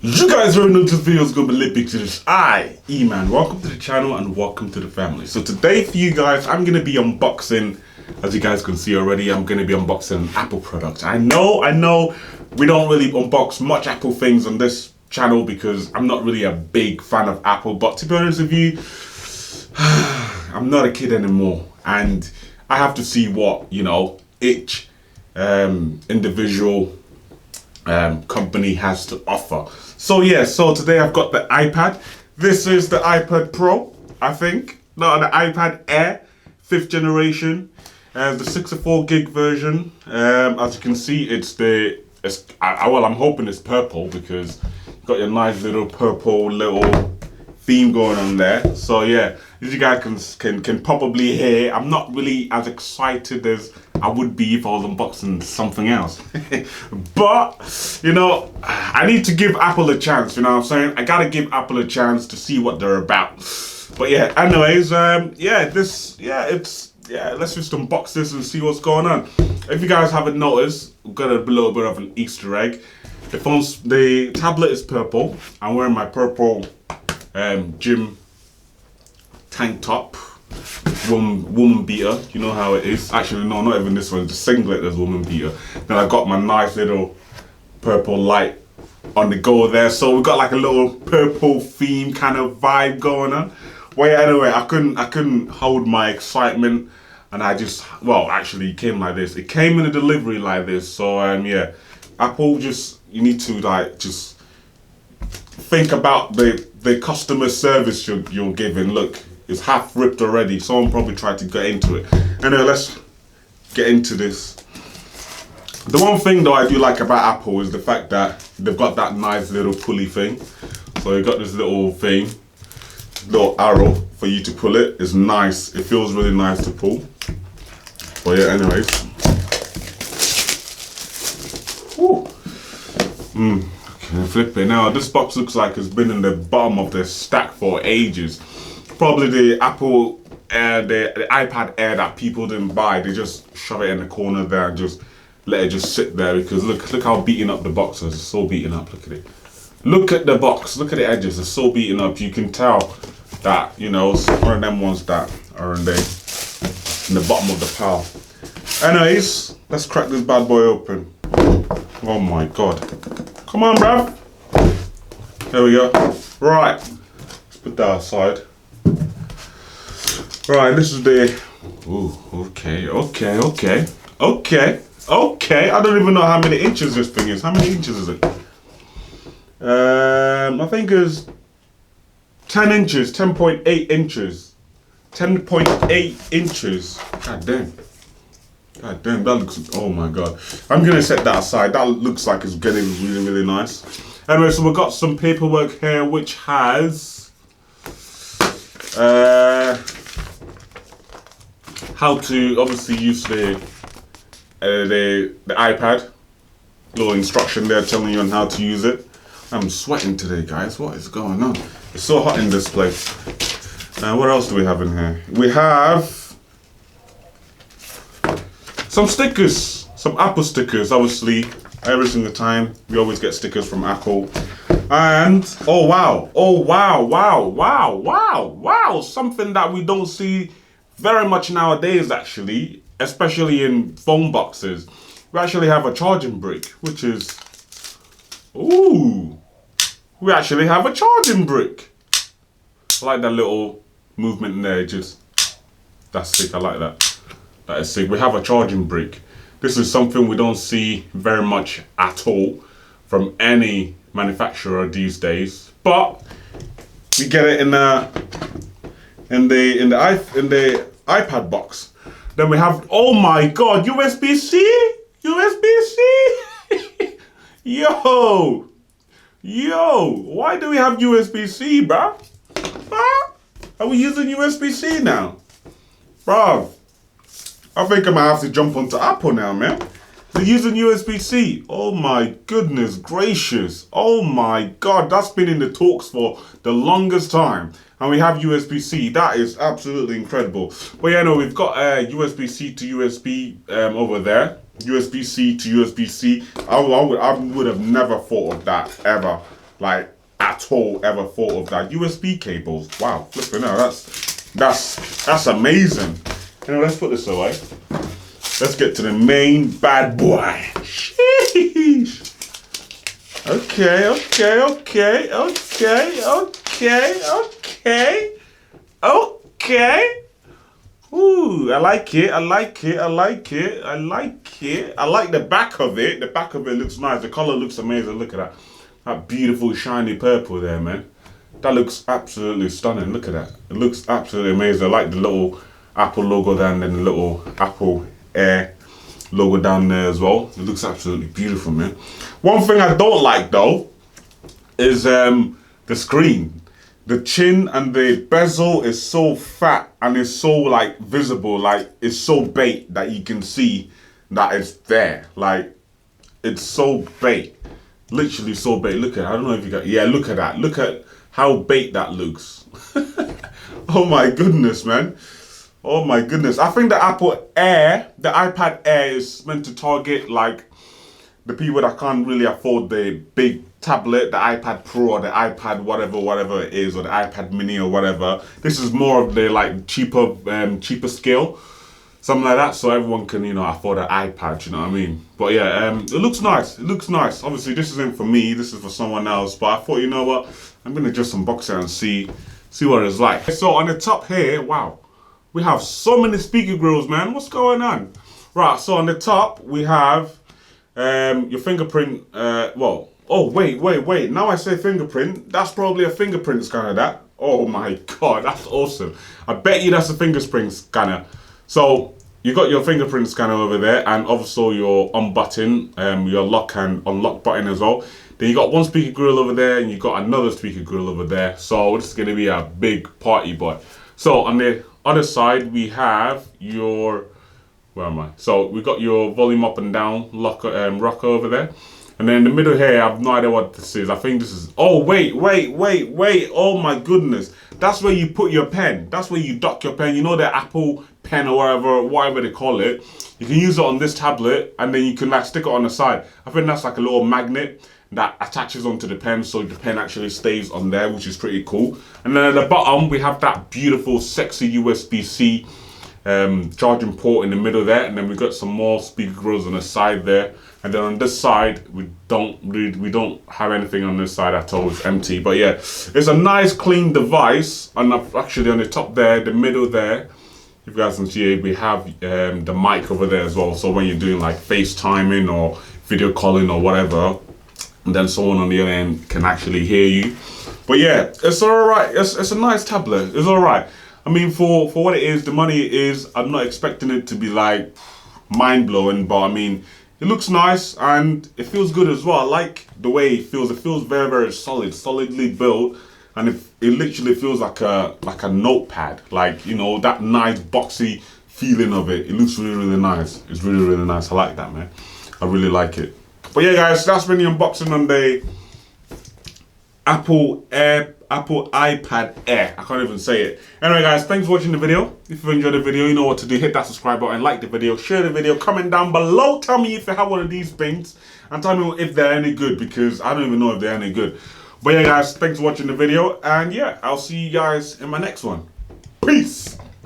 You guys already know this video is going to be lit pictures. E-Man, welcome to the channel and welcome to the family. So today for you guys, I'm going to be unboxing, as you guys can see already, I'm going to be unboxing Apple products. I know, we don't really unbox much Apple things on this channel because I'm not really a big fan of Apple. But to be honest with you, I'm not a kid anymore. And I have to see what, each individual company has to offer. So today I've got the iPad. This is the iPad Pro, I think. No, the iPad Air, 5th generation. The 64 gig version. As you can see, I'm hoping it's purple because you've got your nice little purple theme going on there. So yeah, as you guys can probably hear, I'm not really as excited as I would be if I was unboxing something else. But I need to give Apple a chance, you know what I'm saying? I gotta give Apple a chance to see what they're about. But yeah, anyways, let's just unbox this and see what's going on. If you guys haven't noticed, we've got a little bit of an Easter egg. The tablet is purple. I'm wearing my purple gym tank top, woman beater. You know how it is. Actually, no, not even this one. It's a singlet. There's woman beater. Then I got my nice little purple light on the go there. So we got like a little purple theme kind of vibe going on. Well, yeah, anyway, I couldn't hold my excitement, and actually it came like this. It came in a delivery like this. So yeah, Apple, you need to just think about the customer service you're giving. Look, it's half ripped already. Someone probably tried to get into it. Anyway, let's get into this. The one thing though I do like about Apple is the fact that they've got that nice little pulley thing. So you've got this little thing, little arrow for you to pull it. It's nice. It feels really nice to pull. But yeah, anyways. Woo. Okay, flip it. Now this box looks like it's been in the bottom of the stack for ages. Probably the Apple Air, the iPad Air that people didn't buy. They just shove it in the corner there and just let it just sit there because look how beaten up the box is. It's so beaten up. Look at it. Look at the box. Look at the edges. It's so beaten up. You can tell that it's one of them ones that are in the bottom of the pile. Anyways, let's crack this bad boy open. Oh my god. Come on, bruv. There we go. Right. Let's put that aside. Right, this is the... Ooh, okay. I don't even know how many inches this thing is. How many inches is it? I think it's 10 inches, 10.8 inches. 10.8 inches. God damn, that looks... Oh my god. I'm going to set that aside. That looks like it's getting really, really nice. Anyway, so we've got some paperwork here which has... how to obviously use the iPad. Little instruction there telling you on how to use it. I'm sweating today, guys. What is going on? It's so hot in this place. What else do we have in here? We have some stickers, some Apple stickers. Obviously, every single time we always get stickers from Apple. And oh wow, something that we don't see very much nowadays, actually, especially in phone boxes. We actually have a charging brick, which is, ooh, we actually have a charging brick. I like that little movement in there, that's sick. I like that. That is sick. We have a charging brick. This is something we don't see very much at all from any manufacturer these days, but we get it in the iPad box. Then we have, oh my god, USB-C. Yo, why do we have USB-C, bruh? Are we using USB-C now? Bruh, I think I might have to jump onto Apple now, man. They're using USB-C. Oh my goodness gracious. Oh my god, that's been in the talks for the longest time. And we have USB-C. That is absolutely incredible. But yeah, no, we've got USB-C to USB over there. USB-C to USB-C. I would have never thought of that ever. like at all ever thought of that. USB cables, wow, flipping out, that's amazing. Anyway, let's put this away. Let's get to the main bad boy. Sheesh. Okay. Ooh, I like it. I like the back of it. The back of it looks nice. The color looks amazing. Look at that. That beautiful shiny purple there, man. That looks absolutely stunning. Look at that. It looks absolutely amazing. I like the little Apple logo there and then the little Apple Air logo down there as well. It looks absolutely beautiful, man. One thing I don't like though is the screen. The chin and the bezel is so fat and it's so like visible, like it's so bait that you can see that it's there. Like it's so bait, literally so bait. Look at, I don't know if you got, yeah, look at that. Look at how bait that looks. Oh my goodness, man. Oh my goodness. I think the Apple Air, the iPad Air is meant to target like the people that can't really afford the big tablet, the iPad Pro or the iPad whatever it is, or the iPad Mini or whatever. This is more of the like cheaper scale, something like that, so everyone can, you know, afford an iPad, you know what I mean? But yeah, it looks nice. It looks nice. Obviously, this isn't for me. This is for someone else. But I thought, you know what? I'm gonna just unbox it and see what it's like. So on the top here, wow, we have so many speaker grills, man. What's going on? Right. So on the top we have your fingerprint. Well. Oh, wait. Now I say fingerprint. That's probably a fingerprint scanner, that. Oh my God, that's awesome. I bet you that's a fingerprint scanner. So you got your fingerprint scanner over there and also your on button, your lock and unlock button as well. Then you got one speaker grill over there and you got another speaker grill over there. So this is going to be a big party boy. So on the other side, we have your, where am I? So we got your volume up and down rocker over there. And then in the middle here, I have no idea what this is. I think this is, oh, wait. Oh my goodness. That's where you put your pen. That's where you dock your pen. You know, the Apple pen or whatever they call it. You can use it on this tablet and then you can like stick it on the side. I think that's like a little magnet that attaches onto the pen, so the pen actually stays on there, which is pretty cool. And then at the bottom, we have that beautiful, sexy USB-C charging port in the middle there. And then we got some more speaker grills on the side there. And then on this side, we don't have anything on this side at all. It's empty. But yeah, it's a nice clean device. And actually on the top there, the middle there, if you guys can see it, we have the mic over there as well. So when you're doing like FaceTiming or video calling or whatever, and then someone on the other end can actually hear you. But yeah, it's all right. It's a nice tablet. It's all right. I mean, for what it is, the money it is, I'm not expecting it to be like mind blowing, but I mean, it looks nice and it feels good as well. I like the way it feels. It feels very, very solidly built, and it literally feels like a notepad. Like, you know, that nice boxy feeling of it. It looks really, really nice. It's really, really nice. I like that, man. I really like it. But yeah, guys, that's been the unboxing on the Apple iPad Air. I can't even say it. Anyway, guys, thanks for watching the video. If you enjoyed the video, you know what to do. Hit that subscribe button, like the video, share the video, comment down below. Tell me if you have one of these things and tell me if they're any good, because I don't even know if they're any good. But yeah, guys, thanks for watching the video. And yeah, I'll see you guys in my next one. Peace.